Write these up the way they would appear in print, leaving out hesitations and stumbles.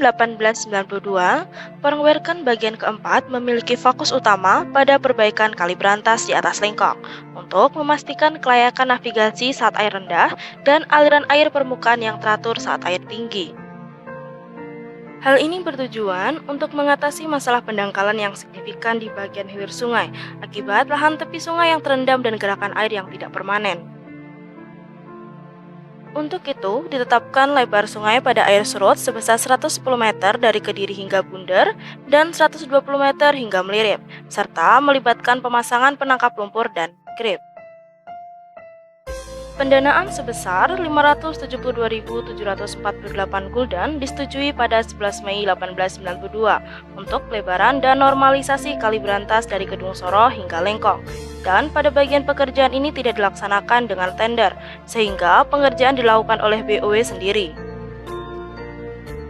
1892, Pengwerken bagian keempat memiliki fokus utama pada perbaikan kali berantas di atas Lengkong untuk memastikan kelayakan navigasi saat air rendah dan aliran air permukaan yang teratur saat air tinggi. Hal ini bertujuan untuk mengatasi masalah pendangkalan yang signifikan di bagian hilir sungai akibat lahan tepi sungai yang terendam dan gerakan air yang tidak permanen. Untuk itu, ditetapkan lebar sungai pada air surut sebesar 110 meter dari Kediri hingga Bunder dan 120 meter hingga Melirip, serta melibatkan pemasangan penangkap lumpur dan krip. Pendanaan sebesar 572.748 gulden disetujui pada 11 Mei 1892 untuk pelebaran dan normalisasi kali berantas dari Kedung Soro hingga Lengkong. Dan pada bagian pekerjaan ini tidak dilaksanakan dengan tender, sehingga pengerjaan dilakukan oleh BOW sendiri.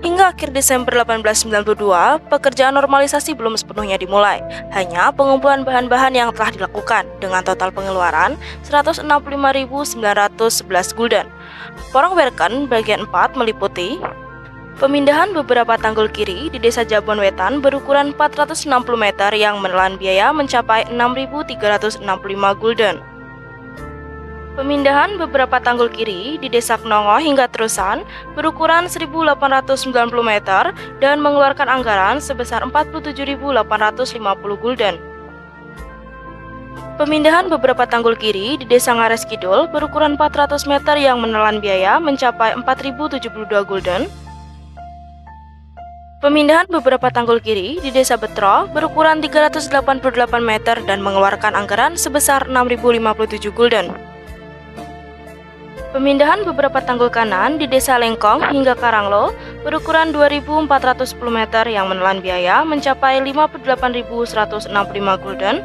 Hingga akhir Desember 1892, pekerjaan normalisasi belum sepenuhnya dimulai. Hanya pengumpulan bahan-bahan yang telah dilakukan dengan total pengeluaran 165.911 gulden. Pengwerken bagian 4 meliputi pemindahan beberapa tanggul kiri di Desa Jabon Wetan berukuran 460 meter yang menelan biaya mencapai 6.365 gulden. Pemindahan beberapa tanggul kiri di Desa Knongo hingga Terusan berukuran 1.890 meter dan mengeluarkan anggaran sebesar 47.850 gulden. Pemindahan beberapa tanggul kiri di Desa Ngares Kidul berukuran 400 meter yang menelan biaya mencapai 4.072 gulden. Pemindahan beberapa tanggul kiri di Desa Betro berukuran 388 meter dan mengeluarkan anggaran sebesar 6.057 gulden. Pemindahan beberapa tanggul kanan di Desa Lengkong hingga Karanglo berukuran 2.410 meter yang menelan biaya mencapai 58.165 gulden.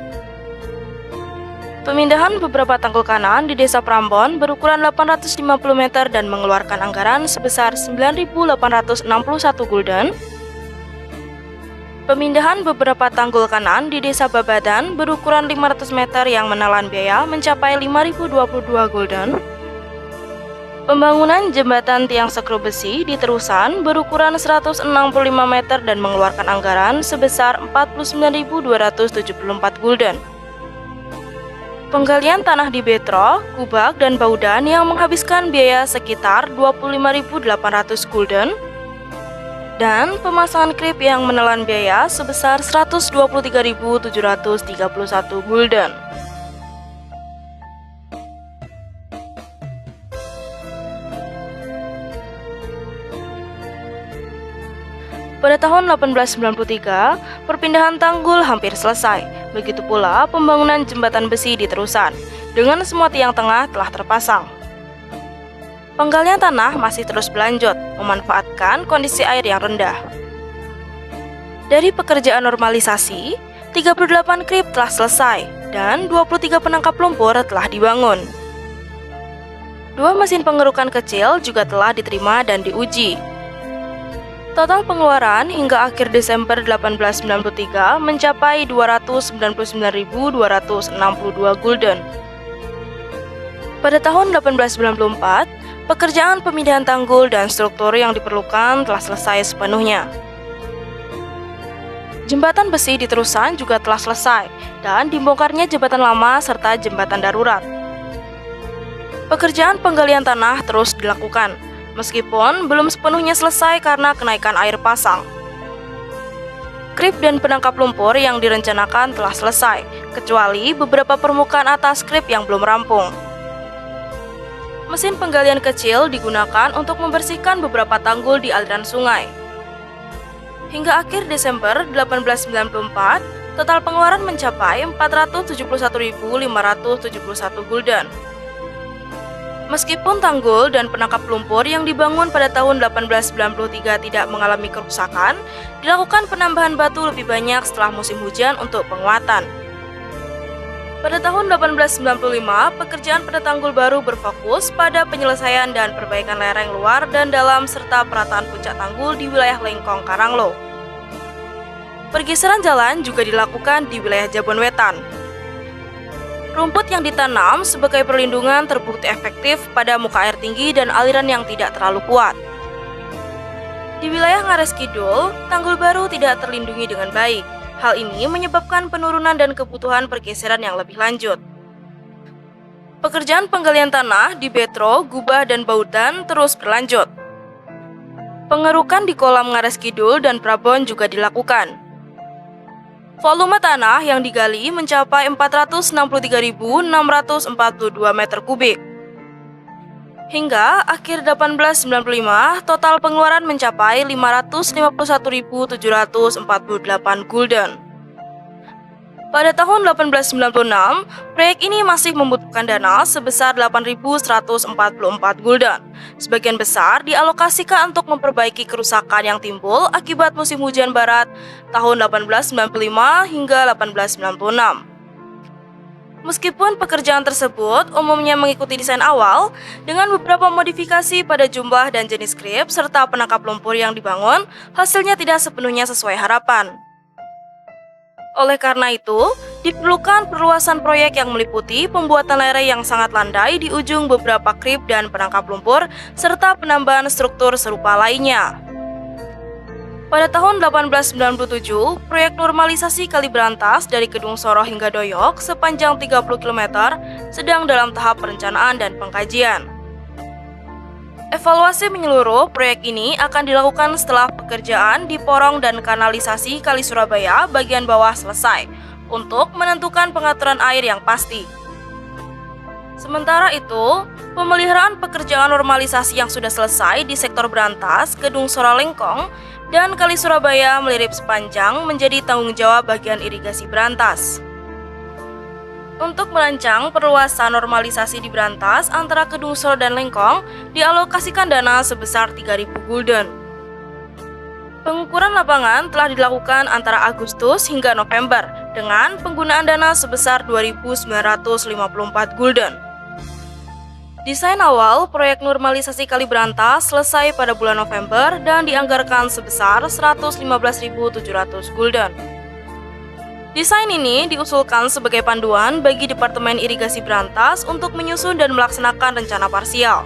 Pemindahan beberapa tanggul kanan di Desa Prambon berukuran 850 meter dan mengeluarkan anggaran sebesar 9.861 gulden. Pemindahan beberapa tanggul kanan di Desa Babadan berukuran 500 meter yang menelan biaya mencapai 5.022 gulden. Pembangunan jembatan tiang sekru besi di Terusan berukuran 165 meter dan mengeluarkan anggaran sebesar 49.274 gulden. Penggalian tanah di Betro, Kubak, dan Baudan yang menghabiskan biaya sekitar 25.800 gulden. Dan pemasangan krip yang menelan biaya sebesar 123.731 gulden. Pada tahun 1893, perpindahan tanggul hampir selesai. Begitu pula pembangunan jembatan besi di Terusan, dengan semua tiang tengah telah terpasang. Penggalian tanah masih terus berlanjut, memanfaatkan kondisi air yang rendah. Dari pekerjaan normalisasi, 38 krip telah selesai, dan 23 penangkap lumpur telah dibangun. 2 mesin pengerukan kecil juga telah diterima dan diuji. Total pengeluaran hingga akhir Desember 1893 mencapai 299.262 gulden. Pada tahun 1894, pekerjaan pemindahan tanggul dan struktur yang diperlukan telah selesai sepenuhnya. Jembatan besi di Terusan juga telah selesai dan dibongkarnya jembatan lama serta jembatan darurat. Pekerjaan penggalian tanah terus dilakukan, meskipun belum sepenuhnya selesai karena kenaikan air pasang. Krip dan penangkap lumpur yang direncanakan telah selesai, kecuali beberapa permukaan atas krip yang belum rampung. Mesin penggalian kecil digunakan untuk membersihkan beberapa tanggul di aliran sungai. Hingga akhir Desember 1894, total pengeluaran mencapai 471.571 gulden. Meskipun tanggul dan penangkap lumpur yang dibangun pada tahun 1893 tidak mengalami kerusakan, dilakukan penambahan batu lebih banyak setelah musim hujan untuk penguatan. Pada tahun 1895, pekerjaan pada tanggul baru berfokus pada penyelesaian dan perbaikan lereng luar dan dalam serta perataan puncak tanggul di wilayah Lengkong Karanglo. Pergeseran jalan juga dilakukan di wilayah Jabon Wetan. Rumput yang ditanam sebagai perlindungan terbukti efektif pada muka air tinggi dan aliran yang tidak terlalu kuat. Di wilayah Ngares Kidul, tanggul baru tidak terlindungi dengan baik. Hal ini menyebabkan penurunan dan kebutuhan pergeseran yang lebih lanjut. Pekerjaan penggalian tanah di Betro, Gubah, dan Baudan terus berlanjut. Pengerukan di kolam Ngares Kidul dan Prabon juga dilakukan. Volume tanah yang digali mencapai 463.642 meter kubik. Hingga akhir 1895, total pengeluaran mencapai 551.748 gulden. Pada tahun 1896, proyek ini masih membutuhkan dana sebesar 8.144 gulden. Sebagian besar dialokasikan untuk memperbaiki kerusakan yang timbul akibat musim hujan barat tahun 1895 hingga 1896. Meskipun pekerjaan tersebut umumnya mengikuti desain awal, dengan beberapa modifikasi pada jumlah dan jenis skrip serta penangkap lumpur yang dibangun, hasilnya tidak sepenuhnya sesuai harapan. Oleh karena itu, diperlukan perluasan proyek yang meliputi pembuatan lereng yang sangat landai di ujung beberapa krip dan penangkap lumpur, serta penambahan struktur serupa lainnya. Pada tahun 1897, proyek normalisasi Kali Brantas dari Kedung Soro hingga Doyok sepanjang 30 km sedang dalam tahap perencanaan dan pengkajian. Evaluasi menyeluruh proyek ini akan dilakukan setelah pekerjaan di porong dan kanalisasi Kali Surabaya bagian bawah selesai untuk menentukan pengaturan air yang pasti. Sementara itu, pemeliharaan pekerjaan normalisasi yang sudah selesai di sektor Brantas, Kedung Soro Lengkong, dan Kali Surabaya melirip sepanjang menjadi tanggung jawab bagian irigasi Brantas. Untuk merancang perluasan normalisasi di Brantas antara Kedung Soro dan Lengkong, dialokasikan dana sebesar 3.000 gulden. Pengukuran lapangan telah dilakukan antara Agustus hingga November dengan penggunaan dana sebesar 2.954 gulden. Desain awal proyek normalisasi Kali Brantas selesai pada bulan November dan dianggarkan sebesar 115.700 gulden. Desain ini diusulkan sebagai panduan bagi Departemen Irigasi Brantas untuk menyusun dan melaksanakan rencana parsial.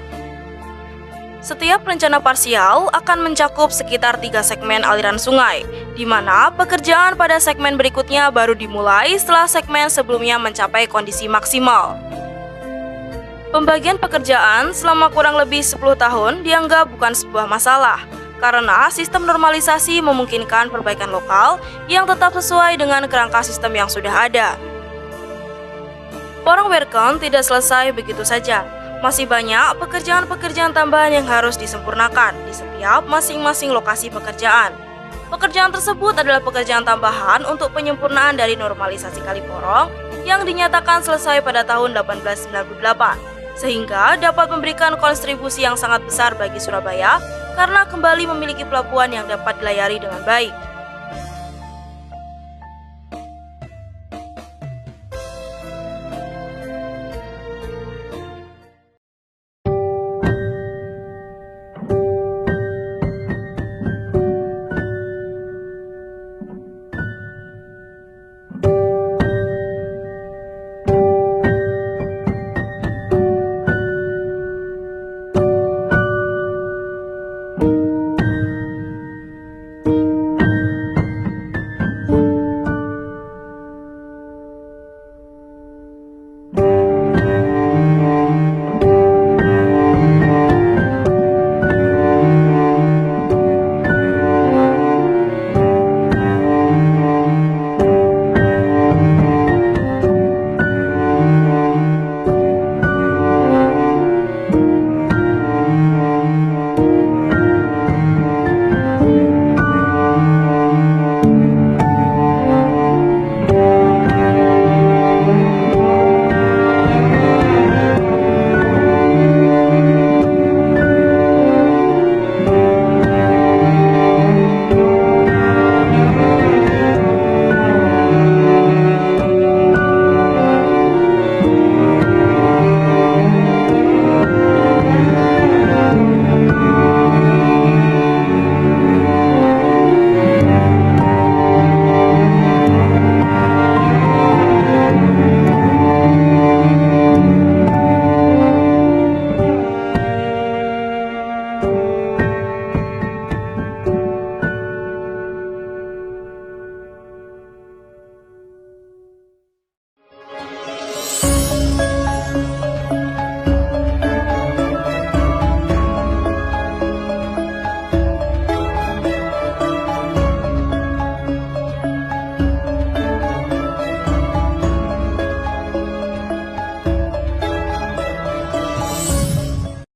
Setiap rencana parsial akan mencakup sekitar 3 segmen aliran sungai, di mana pekerjaan pada segmen berikutnya baru dimulai setelah segmen sebelumnya mencapai kondisi maksimal. Pembagian pekerjaan selama kurang lebih 10 tahun dianggap bukan sebuah masalah, karena sistem normalisasi memungkinkan perbaikan lokal yang tetap sesuai dengan kerangka sistem yang sudah ada. Porong Werken tidak selesai begitu saja. Masih banyak pekerjaan-pekerjaan tambahan yang harus disempurnakan di setiap masing-masing lokasi pekerjaan. Pekerjaan tersebut adalah pekerjaan tambahan untuk penyempurnaan dari normalisasi Kali Porong yang dinyatakan selesai pada tahun 1898. Sehingga dapat memberikan kontribusi yang sangat besar bagi Surabaya karena kembali memiliki pelabuhan yang dapat dilayari dengan baik.